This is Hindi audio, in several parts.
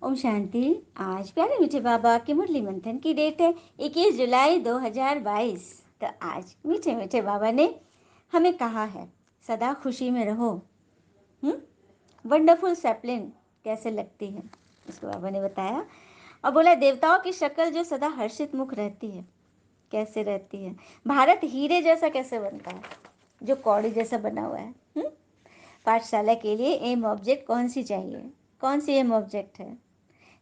ओम शांति। आज प्यारे मीठे बाबा की मुरली मंथन की डेट है 21 जुलाई 2022। तो आज मीठे मीठे बाबा ने हमें कहा है सदा खुशी में रहो। वंडरफुल सैपलिन कैसे लगती है उसको बाबा ने बताया और बोला देवताओं की शक्ल जो सदा हर्षित मुख रहती है कैसे रहती है। भारत हीरे जैसा कैसे बनता है जो कौड़ी जैसा बना हुआ है। पाठशाला के लिए एम ऑब्जेक्ट कौन सी चाहिए, कौन सी एम ऑब्जेक्ट है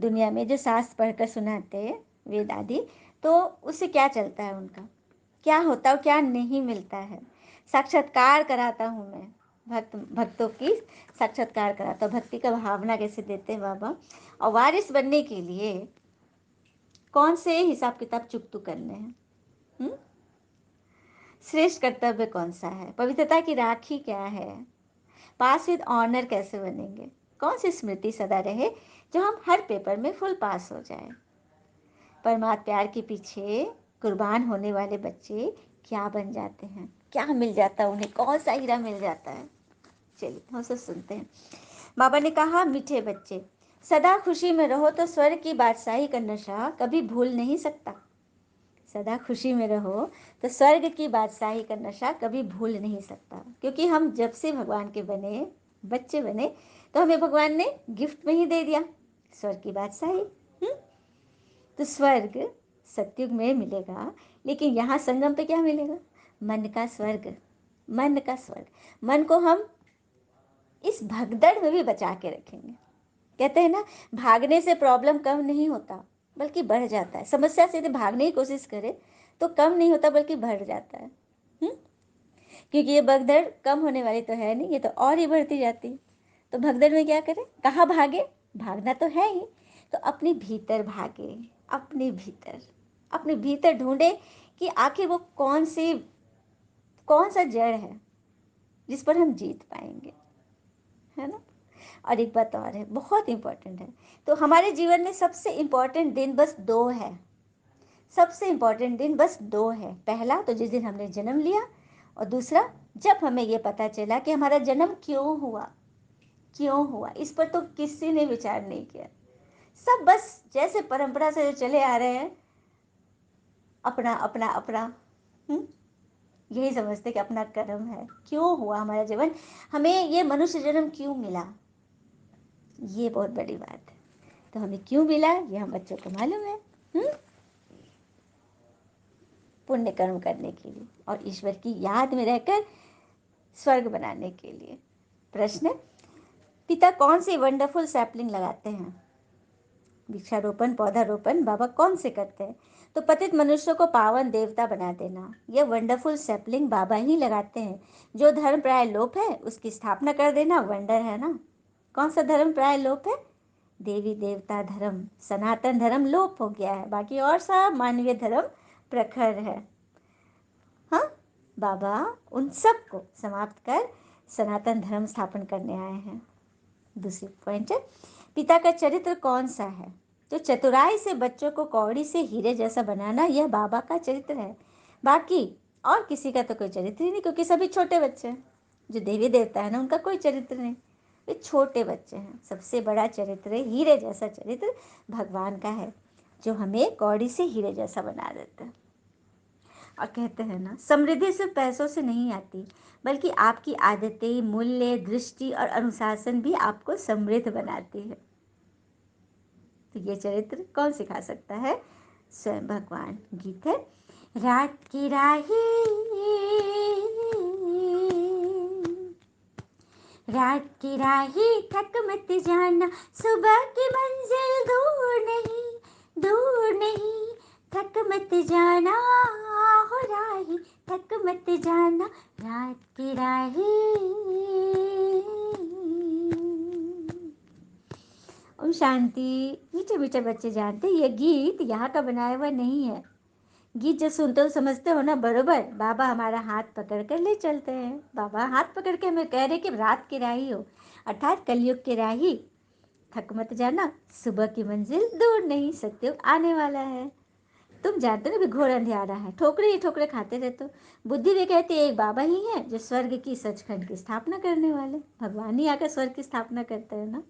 दुनिया में जो शास्त्र पढ़कर सुनाते हैं वेद आदि, तो उससे क्या चलता है, उनका क्या होता है, क्या नहीं मिलता है। साक्षात्कार कराता हूँ मैं भक्तों की साक्षात्कार कराता हूँ। भक्ति का भावना कैसे देते हैं बाबा। और वारिस बनने के लिए कौन से हिसाब किताब चुकतू करने हैं, श्रेष्ठ कर्तव्य कौन सा है, पवित्रता की राखी क्या है, पास विद ऑनर कैसे बनेंगे, कौन सी स्मृति सदा रहे जो हम हर पेपर में फुल पास हो जाए। परमात्मा प्यार के पीछे कुर्बान होने वाले बच्चे क्या बन जाते हैं, क्या मिल जाता है उन्हें, कौन सा हीरा मिल जाता है। चलिए हम सब सुनते हैं। बाबा ने कहा मीठे बच्चे सदा खुशी में रहो तो स्वर्ग की बादशाही का नशा कभी भूल नहीं सकता। सदा खुशी में रहो तो स्वर्ग की बादशाही का नशा कभी भूल नहीं सकता, क्योंकि हम जब से भगवान के बने बच्चे बने तो हमें भगवान ने गिफ्ट में ही दे दिया स्वर्ग की बादशाही। तो स्वर्ग सतयुग में मिलेगा, लेकिन यहाँ संगम पे क्या मिलेगा, मन का स्वर्ग। मन का स्वर्ग। मन को हम इस भगदड़ में भी बचा के रखेंगे। कहते हैं ना, भागने से प्रॉब्लम कम नहीं होता बल्कि बढ़ जाता है। समस्या से यदि भागने की कोशिश करे तो कम नहीं होता बल्कि बढ़ जाता है। क्योंकि ये भगदड़ कम होने वाली तो है नहीं, ये तो और ही बढ़ती जाती है। तो भगदड़ में क्या करें, कहाँ भागे, भागना तो है ही, तो अपने भीतर भागे। अपने भीतर ढूंढे कि आखिर वो कौन सा जड़ है जिस पर हम जीत पाएंगे, है ना। और एक बात और है, बहुत इंपॉर्टेंट है। तो हमारे जीवन में सबसे इंपॉर्टेंट दिन बस दो है। सबसे इंपॉर्टेंट दिन बस दो है। पहला तो जिस दिन हमने जन्म लिया, और दूसरा जब हमें ये पता चला कि हमारा जन्म क्यों हुआ। इस पर तो किसी ने विचार नहीं किया। सब बस जैसे परंपरा से जो चले आ रहे हैं, अपना अपना अपना यही समझते कि अपना कर्म है। क्यों हुआ हमारा जीवन, हमें ये मनुष्य जन्म क्यों मिला, ये बहुत बड़ी बात है। तो हमें क्यों मिला ये हम बच्चों को मालूम है। पुण्य कर्म करने के लिए और ईश्वर की याद में रहकर स्वर्ग बनाने के लिए। प्रश्न, पिता कौन सी वंडरफुल सैपलिंग लगाते हैं। वृक्षारोपण पौधारोपण बाबा कौन से करते हैं, तो पतित मनुष्य को पावन देवता बना देना, यह वंडरफुल सैपलिंग बाबा ही लगाते हैं। जो धर्म प्राय लोप है उसकी स्थापना कर देना वंडर है ना। कौन सा धर्म प्राय लोप है, देवी देवता धर्म, सनातन धर्म लोप हो गया है, बाकी और सब मानवीय धर्म प्रखर है। हाँ, बाबा उन सब को समाप्त कर सनातन धर्म स्थापन करने आए हैं। दूसरी पॉइंट है, पिता का चरित्र कौन सा है, तो चतुराई से बच्चों को कौड़ी से हीरे जैसा बनाना, यह बाबा का चरित्र है। बाकी और किसी का तो कोई चरित्र ही नहीं, क्योंकि सभी छोटे बच्चे हैं। जो देवी देवता है ना, उनका कोई चरित्र नहीं, वे छोटे बच्चे हैं। सबसे बड़ा चरित्र हीरे जैसा चरित्र भगवान का है, जो हमें कौड़ी से हीरे जैसा बना देता है। और कहते हैं ना, समृद्धि सिर्फ पैसों से नहीं आती, बल्कि आपकी आदतें, मूल्य, दृष्टि और अनुशासन भी आपको समृद्ध बनाती है। तो ये चरित्र कौन सिखा सकता है, स्वयं भगवान। गीत है, रात की राही थक मत जाना, सुबह की मंजिल दूर नहीं, थक मत जाना हो राही, थक मत जाना रात की राही। ओम शांति। मीठे मीठे बच्चे जानते हैं ये गीत यहाँ का बनाया हुआ नहीं है। गीत जो सुनते हो समझते हो ना बरोबर, बाबा हमारा हाथ पकड़ कर ले चलते हैं। बाबा हाथ पकड़ के हमें कह रहे कि रात की राही हो, अर्थात कलयुग की राही, थक मत जाना, सुबह की मंजिल दूर नहीं, सत्युग आने वाला है। तुम जानते हो ना, घोर अंधेरा है, ठोकरे ही ठोकरे खाते रहते हो। बुद्धि भी कहती है एक बाबा ही है जो स्वर्ग की सचखंड की स्थापना करने वाले, भगवान ही आकर स्वर्ग की स्थापना करते हैं ना।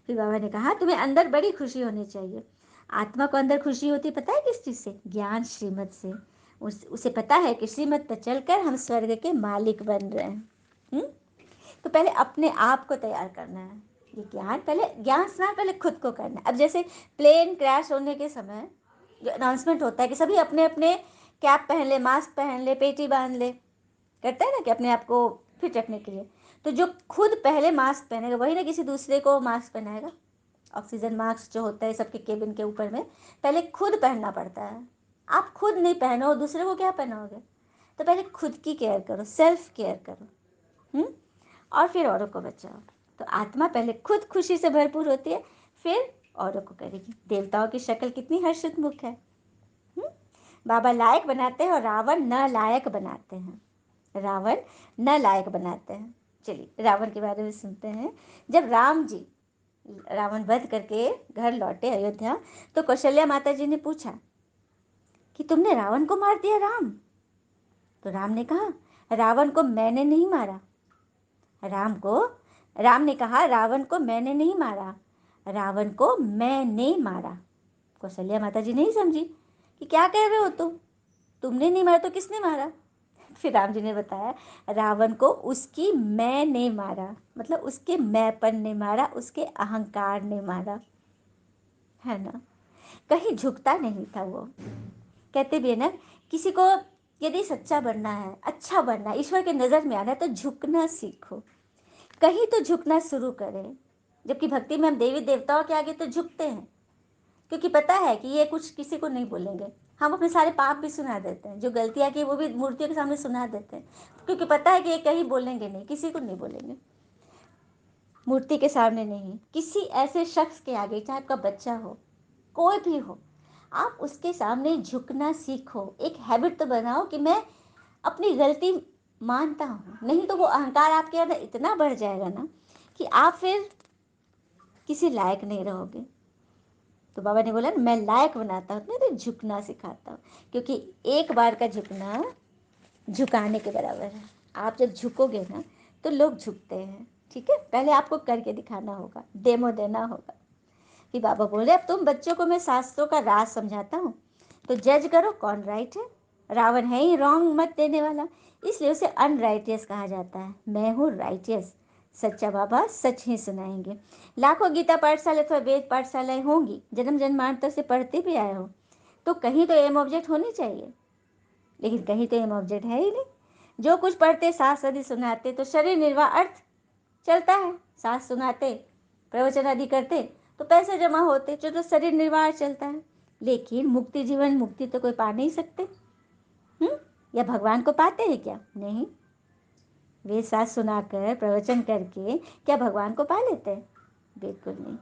फिर बाबा ने कहा तुम्हें अंदर बड़ी खुशी होनी चाहिए। आत्मा को अंदर खुशी होती पता है किस चीज़ से? ज्ञान श्रीमत से। उसे पता है कि श्रीमत पर चलकर हम स्वर्ग के मालिक बन रहे हैं। तो पहले अपने आप को तैयार करना है। ये ज्ञान पहले, ज्ञान स्नान पहले खुद को करना है। अब जैसे प्लेन क्रैश होने के समय जो अनाउंसमेंट होता है कि सभी अपने अपने कैप पहन ले, मास्क पहन ले, पेटी बांध ले, करते हैं ना कि अपने आप को फिट रखने के लिए। तो जो खुद पहले मास्क पहनेगा वही ना किसी दूसरे को मास्क पहनाएगा। ऑक्सीजन मास्क जो होता है सबके केबिन के ऊपर में, पहले खुद पहनना पड़ता है। आप खुद नहीं पहनो, दूसरे को क्या पहनाओगे? तो पहले खुद की केयर करो, सेल्फ केयर करो, और फिर औरों को बचाओ। तो आत्मा पहले खुद खुशी से भरपूर होती है, फिर औरों को करेगी। देवताओं की शक्ल कितनी हर्षित मुख है। बाबा लायक बनाते हैं और रावण न लायक बनाते हैं। रावण न लायक बनाते हैं। चलिए रावण के बारे में सुनते हैं। जब राम जी रावण वध करके घर लौटे अयोध्या, तो कौशल्या माता जी ने पूछा कि तुमने रावण को मार दिया राम? तो राम ने कहा रावण को मैंने नहीं मारा। राम ने कहा रावण को मैंने नहीं मारा, रावण को मैंने मारा। कौशल्या माता जी नहीं समझी कि क्या कह रहे हो तुमने नहीं मारा तो किसने मारा? फिर राम जी ने बताया रावण को उसकी मैं ने मारा, मतलब उसके मैंपन ने मारा, उसके अहंकार ने मारा, है ना। कहीं झुकता नहीं था वो। कहते भी है ना, किसी को यदि सच्चा बनना है, अच्छा बनना है, ईश्वर के नज़र में आना है, तो झुकना सीखो। कहीं तो झुकना शुरू करें। जबकि भक्ति में हम देवी देवताओं के आगे तो झुकते हैं, क्योंकि पता है कि ये कुछ किसी को नहीं बोलेंगे। हम अपने सारे पाप भी सुना देते हैं, जो गलतियाँ की वो भी मूर्तियों के सामने सुना देते हैं, क्योंकि पता है कि ये कहीं बोलेंगे नहीं, किसी को नहीं बोलेंगे। मूर्ति के सामने नहीं, किसी ऐसे शख्स के आगे, चाहे आपका बच्चा हो, कोई भी हो, आप उसके सामने झुकना सीखो। एक हैबिट तो बनाओ कि मैं अपनी गलती मानता हूँ, नहीं तो वो अहंकार आपके अंदर इतना बढ़ जाएगा ना कि आप फिर किसी लायक नहीं रहोगे। तो बाबा ने बोला मैं लायक बनाता हूँ, मैं तो झुकना सिखाता हूँ, क्योंकि एक बार का झुकना झुकाने के बराबर है। आप जब झुकोगे ना तो लोग झुकते हैं। ठीक है, पहले आपको करके दिखाना होगा, डेमो देना होगा। कि बाबा बोले अब तुम बच्चों को मैं शास्त्रों का राज समझाता हूँ, तो जज करो कौन राइट है। रावण है ही रॉन्ग मत देने वाला, इसलिए उसे अनराइटियस कहा जाता है। मैं हूँ राइटियस, सच्चा बाबा सच ही सुनाएंगे। लाखों गीता पाठशाला अथवा वेद पाठशालाएं होंगी, जन्म जन्मांतर से पढ़ते भी आए हो, तो कहीं तो एम ऑब्जेक्ट होनी चाहिए, लेकिन कहीं तो एम ऑब्जेक्ट है ही नहीं। जो कुछ पढ़ते सास आदि सुनाते तो शरीर निर्वाह अर्थ चलता है, सास सुनाते प्रवचन आदि करते तो पैसे जमा होते, जो तो शरीर निर्वाह चलता है। लेकिन मुक्ति जीवन मुक्ति तो कोई पा नहीं सकते। या भगवान को पाते हैं क्या? नहीं। वे सास सुनाकर प्रवचन करके क्या भगवान को पा लेते हैं? बिल्कुल नहीं।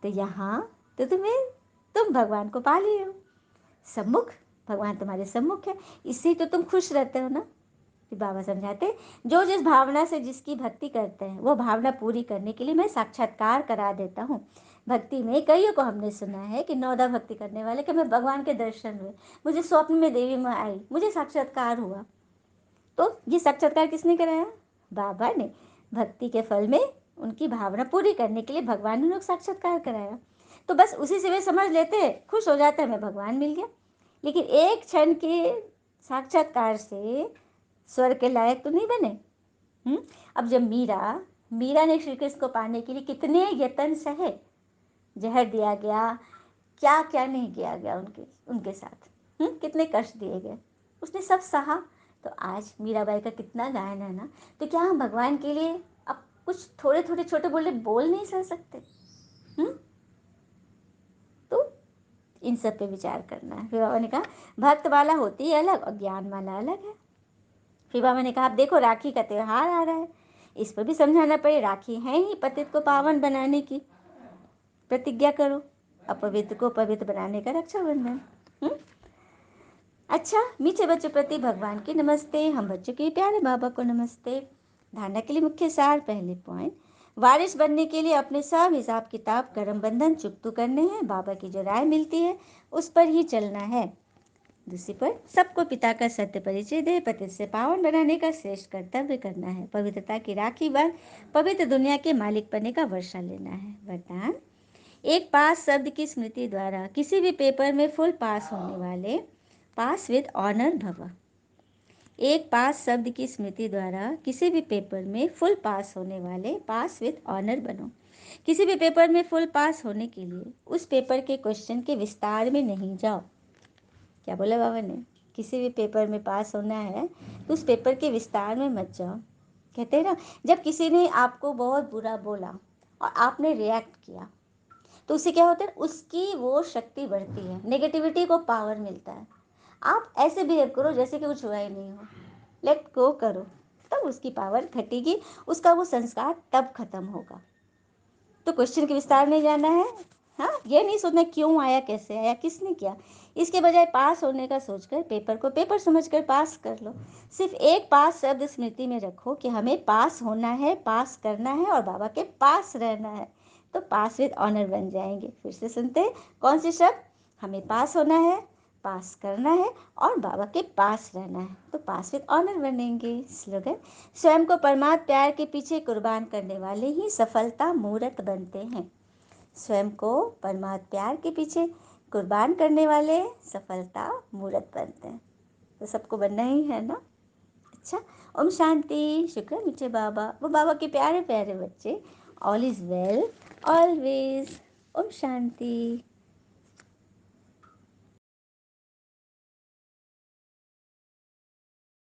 तो यहाँ तो तुम भगवान को पा लिए हो, सम्मुख, भगवान तुम्हारे सम्मुख है, इससे तो तुम खुश रहते हो ना। फिर बाबा समझाते जो जिस भावना से जिसकी भक्ति करते हैं वो भावना पूरी करने के लिए मैं साक्षात्कार करा देता हूँ। भक्ति में कईयों को हमने सुना है कि नौदा भक्ति करने वाले कि मैं भगवान के दर्शन हुए, मुझे स्वप्न में देवी माँ आई, मुझे साक्षात्कार हुआ। तो ये साक्षात्कार किसने कराया? बाबा ने। भक्ति के फल में उनकी भावना पूरी करने के लिए भगवान ने उन्हें साक्षात्कार कराया। तो बस उसी से वे समझ लेते, खुश हो जाते, हमें भगवान मिल गया। लेकिन एक क्षण के साक्षात्कार से स्वर्ग के लायक तो नहीं बने। अब जब मीरा ने श्री कृष्ण को पाने के लिए कितने यत्न सहे, जहर दिया गया, क्या क्या नहीं किया गया उनके उनके साथ, कितने कष्ट दिए गए, उसने सब सहा। तो आज मीराबाई का कितना गायन है ना। तो क्या हम भगवान के लिए अब कुछ थोड़े थोड़े छोटे बोले बोल नहीं सह सकते? तो इन सब पे विचार करना है। फिर बाबा ने कहा भक्त वाला होती है अलग और ज्ञान वाला अलग है। फिर बाबा ने कहा अब देखो राखी का त्यौहार आ रहा है, इस पर भी समझाना पड़े। राखी है ही पतित को पावन बनाने की, प्रतिज्ञा करो, अपवित्र को पवित्र बनाने का रक्षाबंधन। अच्छा, मीठे बच्चों प्रति भगवान की नमस्ते, हम बच्चों के प्यारे बाबा को नमस्ते। धारणा के लिए मुख्य सार, पहले पॉइंट, वारिस बनने के लिए अपने सब हिसाब किताब कर्म बंधन चुकतू करने हैं। बाबा की जो राय मिलती है उस पर ही चलना है। दूसरी पर सबको पिता का सत्य परिचय दे, पतित से पावन बनाने का श्रेष्ठ कर्तव्य करना है। पवित्रता की राखी बांध पवित्र दुनिया के मालिक बनने का वर्षा लेना है। वरदान, एक पास शब्द की स्मृति द्वारा किसी भी पेपर में फुल पास होने वाले पास विद ऑनर भव। एक पास शब्द की स्मृति द्वारा किसी भी पेपर में फुल पास होने वाले पास विद ऑनर बनो। किसी भी पेपर में फुल पास होने के लिए उस पेपर के क्वेश्चन के विस्तार में नहीं जाओ। क्या बोला बाबा ने? किसी भी पेपर में पास होना है तो उस पेपर के विस्तार में मत जाओ। कहते हैं ना, जब किसी ने आपको बहुत बुरा बोला और आपने रिएक्ट किया तो उससे क्या होता है, उसकी वो शक्ति बढ़ती है, नेगेटिविटी को पावर मिलता है। आप ऐसे बिहेव करो जैसे कि कुछ हुआ ही नहीं हो, लेट गो करो, तब उसकी पावर घटेगी, उसका वो संस्कार तब खत्म होगा। तो क्वेश्चन के विस्तार में जाना है। हाँ, ये नहीं सोचना क्यों आया, कैसे आया, किसने किया। इसके बजाय पास होने का सोचकर पेपर को पेपर समझकर पास कर लो। सिर्फ एक पास शब्द स्मृति में रखो कि हमें पास होना है, पास करना है और बाबा के पास रहना है, तो पास विद ऑनर बन जाएंगे। फिर से सुनते हैं, कौन से शब्द? हमें पास होना है, पास करना है और बाबा के पास रहना है, तो पास विद ऑनर बनेंगे। स्लोगन, स्वयं को परमात्म प्यार के पीछे कुर्बान करने वाले ही सफलता मूर्त बनते हैं। स्वयं को परमात्म प्यार के पीछे कुर्बान करने वाले सफलता मूर्त बनते हैं। तो सबको बनना ही है ना। अच्छा, ओम शांति। शुक्र मीठे बाबा, वो बाबा के प्यारे प्यारे बच्चे। All is well always. ओम शांति।